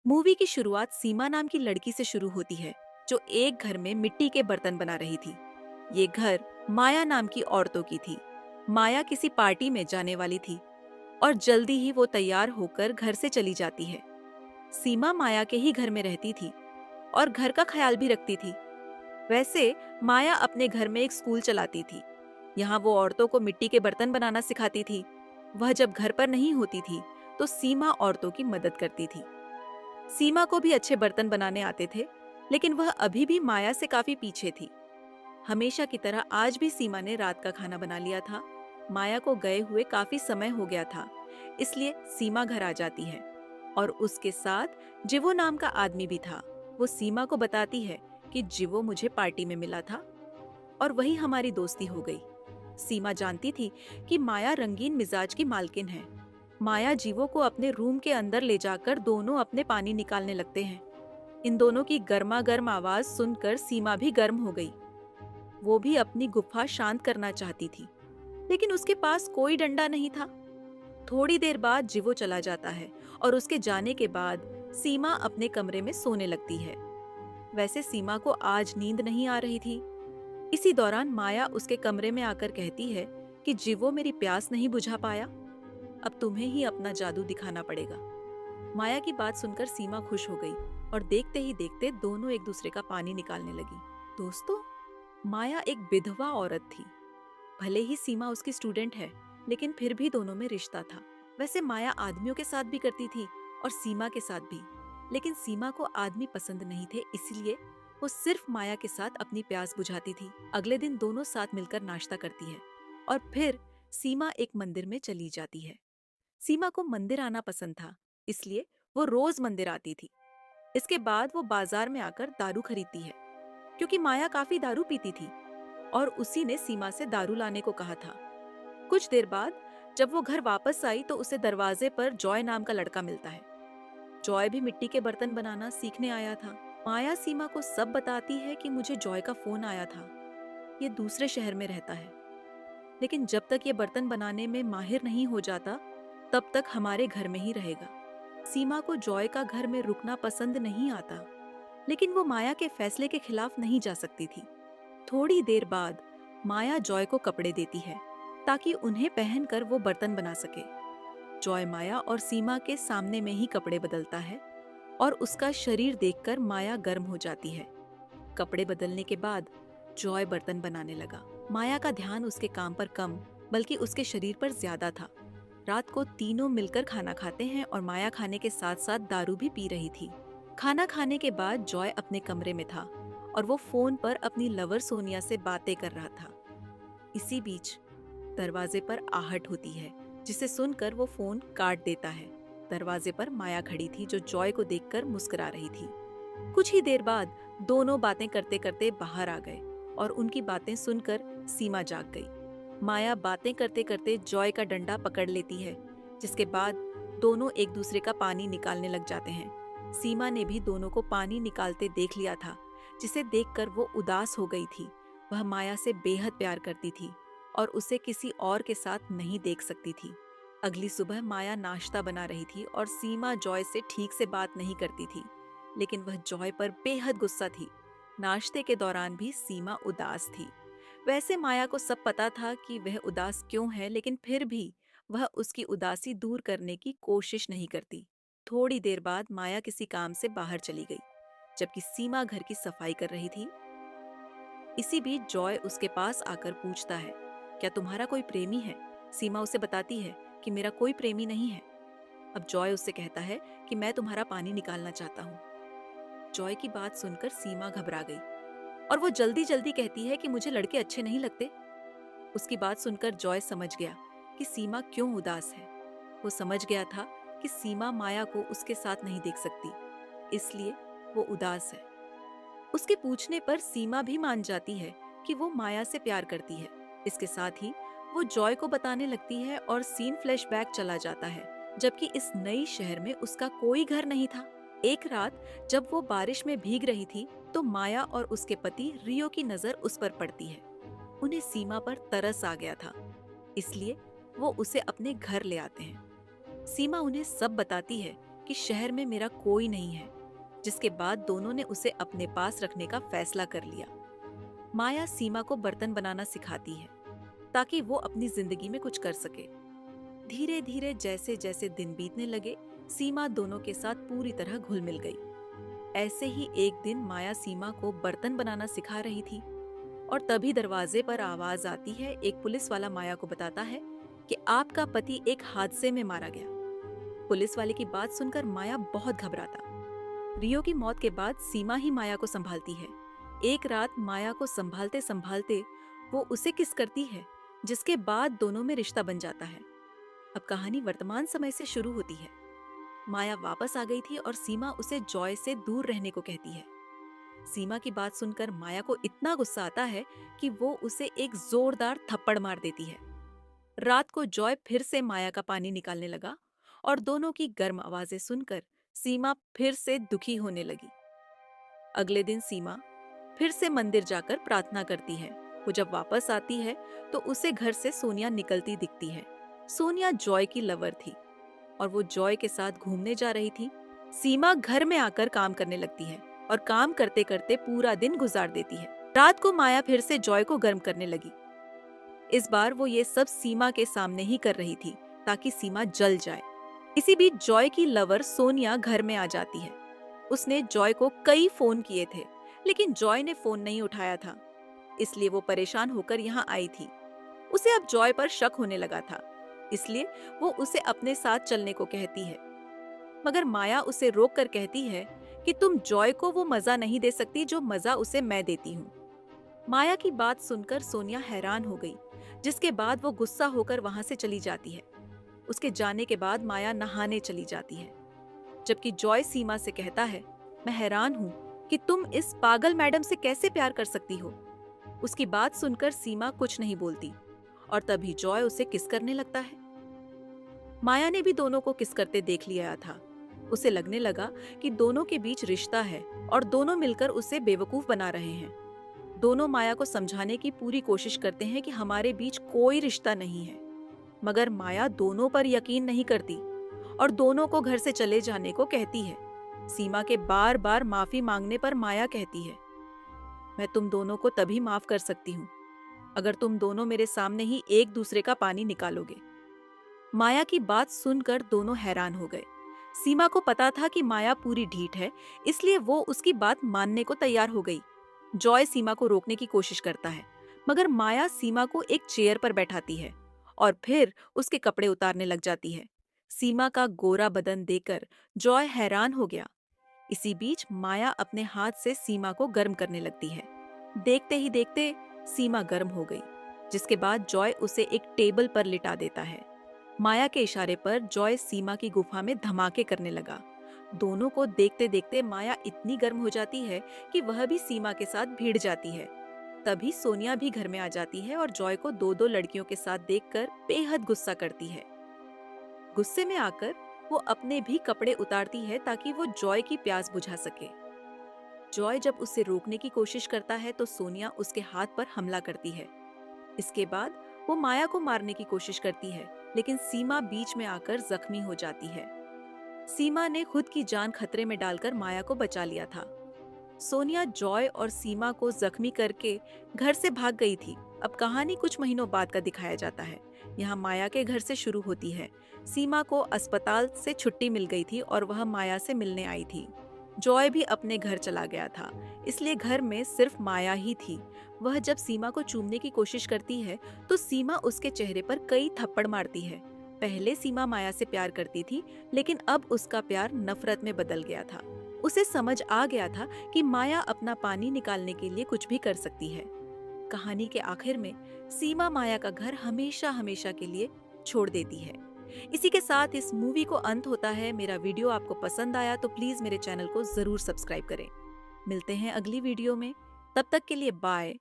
Movie की शुरुआत सीमा नाम की लड़की से शुरू होती है, जो एक घर में मिट्टी के बर्तन बना रही थी। ये घर माया नाम की औरतों की थी। माया किसी पार्टी में जाने वाली थी और जल्दी ही वो तैयार होकर घर से चली जाती है। सीमा माया के ही घर में रहती थी और घर का ख्याल भी रखती थी। वैसे माया अपने घर में एक स्कूल चलाती थी। यहाँ वो औरतों को मिट्टी के बर्तन बनाना सिखाती थी। वह जब घर पर नहीं होती थी तो सीमा औरतों की मदद करती थी। सीमा को भी अच्छे बर्तन बनाने आते थे, लेकिन वह अभी भी माया से काफी पीछे थी। हमेशा की तरह आज भी सीमा ने रात का खाना बना लिया था। माया को गए हुए काफी समय हो गया था, इसलिए सीमा घर आ जाती है और उसके साथ जिवो नाम का आदमी भी था। वो सीमा को बताती है कि जिवो मुझे पार्टी में मिला था और वही हमारी दोस्ती हो गई। सीमा जानती थी कि माया रंगीन मिजाज की मालकिन है। माया जीवो को अपने रूम के अंदर ले जाकर दोनों अपने पानी निकालने लगते हैं। इन दोनों की गर्मा गर्म आवाज सुनकर सीमा भी गर्म हो गई। वो भी अपनी गुफ्फा शांत करना चाहती थी, लेकिन उसके पास कोई डंडा नहीं था। थोड़ी देर बाद जीवो चला जाता है और उसके जाने के बाद सीमा अपने कमरे में सोने लगती है। वैसे सीमा को आज नींद नहीं आ रही थी। इसी दौरान माया उसके कमरे में आकर कहती है कि जीवो मेरी प्यास नहीं बुझा पाया, अब तुम्हें ही अपना जादू दिखाना पड़ेगा। माया की बात सुनकर सीमा खुश हो गई और देखते ही देखते दोनों एक दूसरे का पानी निकालने लगी। दोस्तों, माया एक विधवा औरत थी। भले ही सीमा उसकी स्टूडेंट है, लेकिन फिर भी दोनों में रिश्ता था। वैसे माया आदमियों के साथ भी करती थी और सीमा के साथ भी, लेकिन सीमा को आदमी पसंद नहीं थे, इसलिए वो सिर्फ माया के साथ अपनी प्यास बुझाती थी। अगले दिन दोनों साथ मिलकर नाश्ता करती है और फिर सीमा एक मंदिर में चली जाती है। सीमा को मंदिर आना पसंद था, इसलिए वो रोज मंदिर आती थी। इसके बाद वो बाजार में आकर दारू खरीदती है, क्योंकि माया काफी दारू पीती थी और उसी ने सीमा से दारू लाने को कहा था। कुछ देर बाद जब वो घर वापस आई तो उसे दरवाजे पर जॉय नाम का लड़का मिलता है। जॉय भी मिट्टी के बर्तन बनाना सीखने आया था। माया सीमा को सब बताती है कि मुझे जॉय का फोन आया था, ये दूसरे शहर में रहता है, लेकिन जब तक ये बर्तन बनाने में माहिर नहीं हो जाता तब तक हमारे घर में ही रहेगा। सीमा को जॉय का घर में रुकना पसंद नहीं आता, लेकिन वो माया के फैसले के खिलाफ नहीं जा सकती थी। थोड़ी देर बाद माया जॉय को कपड़े देती है ताकि उन्हें पहनकर वो बर्तन बना सके। जॉय माया और सीमा के सामने में ही कपड़े बदलता है और उसका शरीर देखकर माया गर्म हो जाती है। कपड़े बदलने के बाद जॉय बर्तन बनाने लगा। माया का ध्यान उसके काम पर कम बल्कि उसके शरीर पर ज्यादा था। रात को तीनों मिलकर खाना खाते हैं और माया खाने के साथ साथ दारू भी पी रही थी। खाना खाने के बाद जॉय अपने कमरे में था और वो फोन पर अपनी लवर सोनिया से बातें कर रहा था। इसी बीच दरवाजे पर आहट होती है, जिसे सुनकर वो फोन काट देता है। दरवाजे पर माया खड़ी थी, जो जॉय को देखकर मुस्कुरा रही थी। कुछ ही देर बाद दोनों बातें करते करते बाहर आ गए और उनकी बातें सुनकर सीमा जाग गई। माया बातें करते करते जॉय का डंडा पकड़ लेती है, जिसके बाद दोनों एक दूसरे का पानी निकालने लग जाते हैं। सीमा ने भी दोनों को पानी निकालते देख लिया था, जिसे देखकर वो उदास हो गई थी। वह माया से बेहद प्यार करती थी और उसे किसी और के साथ नहीं देख सकती थी। अगली सुबह माया नाश्ता बना रही थी और सीमा जॉय से ठीक से बात नहीं करती थी, लेकिन वह जॉय पर बेहद गुस्सा थी। नाश्ते के दौरान भी सीमा उदास थी। वैसे माया को सब पता था कि वह उदास क्यों है, लेकिन फिर भी वह उसकी उदासी दूर करने की कोशिश नहीं करती। थोड़ी देर बाद माया किसी काम से बाहर चली गई, जबकि सीमा घर की सफाई कर रही थी। इसी बीच जॉय उसके पास आकर पूछता है, क्या तुम्हारा कोई प्रेमी है? सीमा उसे बताती है कि मेरा कोई प्रेमी नहीं है। अब जॉय उससे कहता है कि मैं तुम्हारा पानी निकालना चाहता हूँ। जॉय की बात सुनकर सीमा घबरा गई और वो जल्दी जल्दी कहती है कि मुझे लड़के अच्छे नहीं लगते। उसकी बात सुनकर जॉय समझ गया कि सीमा क्यों उदास है। वो समझ गया था कि सीमा माया को उसके साथ नहीं देख सकती, इसलिए वो उदास है। उसके पूछने पर सीमा भी मान जाती है कि वो माया से प्यार करती है। इसके साथ ही वो जॉय को बताने लगती है और सीन फ्लैशबैक चला जाता है, जबकि इस नई शहर में उसका कोई घर नहीं था। एक रात जब वो बारिश में भीग रही थी तो माया और उसके पति रियो की नजर उस पर पड़ती है। उन्हें सीमा पर तरस आ गया था, इसलिए वो उसे अपने घर ले आते हैं। सीमा उन्हें सब बताती है कि शहर में मेरा कोई नहीं है, जिसके बाद दोनों ने उसे अपने पास रखने का फैसला कर लिया। माया सीमा को बर्तन बनाना सिखाती है ताकि वो अपनी जिंदगी में कुछ कर सके। धीरे धीरे जैसे जैसे दिन बीतने लगे, सीमा दोनों के साथ पूरी तरह घुल मिल गई। ऐसे ही एक दिन माया सीमा को बर्तन बनाना सिखा रही थी और तभी दरवाजे पर आवाज आती है। एक पुलिस वाला माया को बताता है कि आपका पति एक हादसे में मारा गया। पुलिस वाले की बात सुनकर माया बहुत घबराता। रियो की मौत के बाद सीमा ही माया को संभालती है। एक रात माया को संभालते संभालते वो उसे किस करती है, जिसके बाद दोनों में रिश्ता बन जाता है। अब कहानी वर्तमान समय से शुरू होती है। माया वापस आ गई थी और सीमा उसे जॉय से दूर रहने को कहती है। सीमा की बात सुनकर माया को इतना गुस्सा आता है कि वो उसे एक जोरदार थप्पड़ मार देती है। रात को जॉय फिर से माया का पानी निकालने लगा और दोनों की गर्म आवाजें सुनकर सीमा फिर से दुखी होने लगी। अगले दिन सीमा फिर से मंदिर जाकर प्रार्थना करती है। वो जब वापस आती है तो उसे घर से सोनिया निकलती दिखती है। सोनिया जॉय की लवर थी और वो जॉय के साथ घूमने जा रही थी। सीमा घर में आकर काम करने लगती है और काम करते करते पूरा दिन गुजार देती है। रात को माया फिर से जॉय को गर्म करने लगी। इस बार वो ये सब सीमा के सामने ही कर रही थी ताकि सीमा जल जाए। इसी बीच जॉय की लवर सोनिया घर में आ जाती है। उसने जॉय को कई फोन किए थे, लेकिन जॉय ने फोन नहीं उठाया था, इसलिए वो परेशान होकर यहाँ आई थी। उसे अब जॉय पर शक होने लगा था, इसलिए वो उसे अपने साथ चलने को कहती है। मगर माया उसे रोक कर कहती है कि तुम जॉय को वो मजा नहीं दे सकती जो मजा उसे मैं देती हूँ। माया की बात सुनकर सोनिया हैरान हो गई, जिसके बाद वो गुस्सा होकर वहां से चली जाती है। उसके जाने के बाद माया नहाने चली जाती है, जबकि जॉय सीमा से कहता है, मैं हैरान हूँ कि तुम इस पागल मैडम से कैसे प्यार कर सकती हो। उसकी बात सुनकर सीमा कुछ नहीं बोलती और तभी जॉय उसे किस करने लगता है। माया ने भी दोनों को किस करते देख लिया था। उसे लगने लगा कि दोनों के बीच रिश्ता है और दोनों मिलकर उसे बेवकूफ बना रहे हैं। दोनों माया को समझाने की पूरी कोशिश करते हैं कि हमारे बीच कोई रिश्ता नहीं है, मगर माया दोनों पर यकीन नहीं करती और दोनों को घर से चले जाने को कहती है। सीमा के बार बार माफी मांगने पर माया कहती है, मैं तुम दोनों को तभी माफ कर सकती हूँ अगर तुम दोनों मेरे सामने ही एक दूसरे का पानी निकालोगे। माया की बात सुनकर दोनों हैरान हो गए। सीमा को पता था कि माया पूरी ढीठ है, इसलिए वो उसकी बात मानने को तैयार हो गई। जॉय सीमा को रोकने की कोशिश करता है, मगर माया सीमा को एक चेयर पर बैठाती है और फिर उसके कपड़े उतारने लग जाती है। सीमा का गोरा बदन देखकर जॉय हैरान हो गया। इसी बीच माया अपने हाथ से सीमा को गर्म करने लगती है। देखते ही देखते सीमा गर्म हो गई, जिसके बाद जॉय उसे एक टेबल पर लिटा देता है। माया के इशारे पर जॉय सीमा की गुफा में धमाके करने लगा। दोनों को देखते देखते माया इतनी गर्म हो जाती है कि वह भी सीमा के साथ भीड़ जाती है। तभी सोनिया भी घर में आ जाती है और जॉय को दो दो लड़कियों के साथ देखकर बेहद गुस्सा करती है। गुस्से में आकर वो अपने भी कपड़े उतारती है ताकि वो जॉय की प्यास बुझा सके। जॉय जब उसे रोकने की कोशिश करता है तो सोनिया उसके हाथ पर हमला करती है। इसके बाद वो माया को मारने की कोशिश करती है, लेकिन सीमा बीच में आकर जख्मी हो जाती है। सीमा ने खुद की जान खतरे में डालकर माया को बचा लिया था। सोनिया जॉय और सीमा को जख्मी करके घर से भाग गई थी। अब कहानी कुछ महीनों बाद का दिखाया जाता है। यहाँ माया के घर से शुरू होती है। सीमा को अस्पताल से छुट्टी मिल गई थी और वह माया से मिलने आई थी। जॉय भी अपने घर चला गया था, इसलिए घर में सिर्फ माया ही थी। वह जब सीमा को चूमने की कोशिश करती है तो सीमा उसके चेहरे पर कई थप्पड़ मारती है। पहले सीमा माया से प्यार करती थी, लेकिन अब उसका प्यार नफरत में बदल गया था। उसे समझ आ गया था कि माया अपना पानी निकालने के लिए कुछ भी कर सकती है। कहानी के आखिर में सीमा माया का घर हमेशा हमेशा के लिए छोड़ देती है। इसी के साथ इस मूवी को अंत होता है। मेरा वीडियो आपको पसंद आया तो प्लीज मेरे चैनल को जरूर सब्सक्राइब करें। मिलते हैं अगली वीडियो में, तब तक के लिए बाय।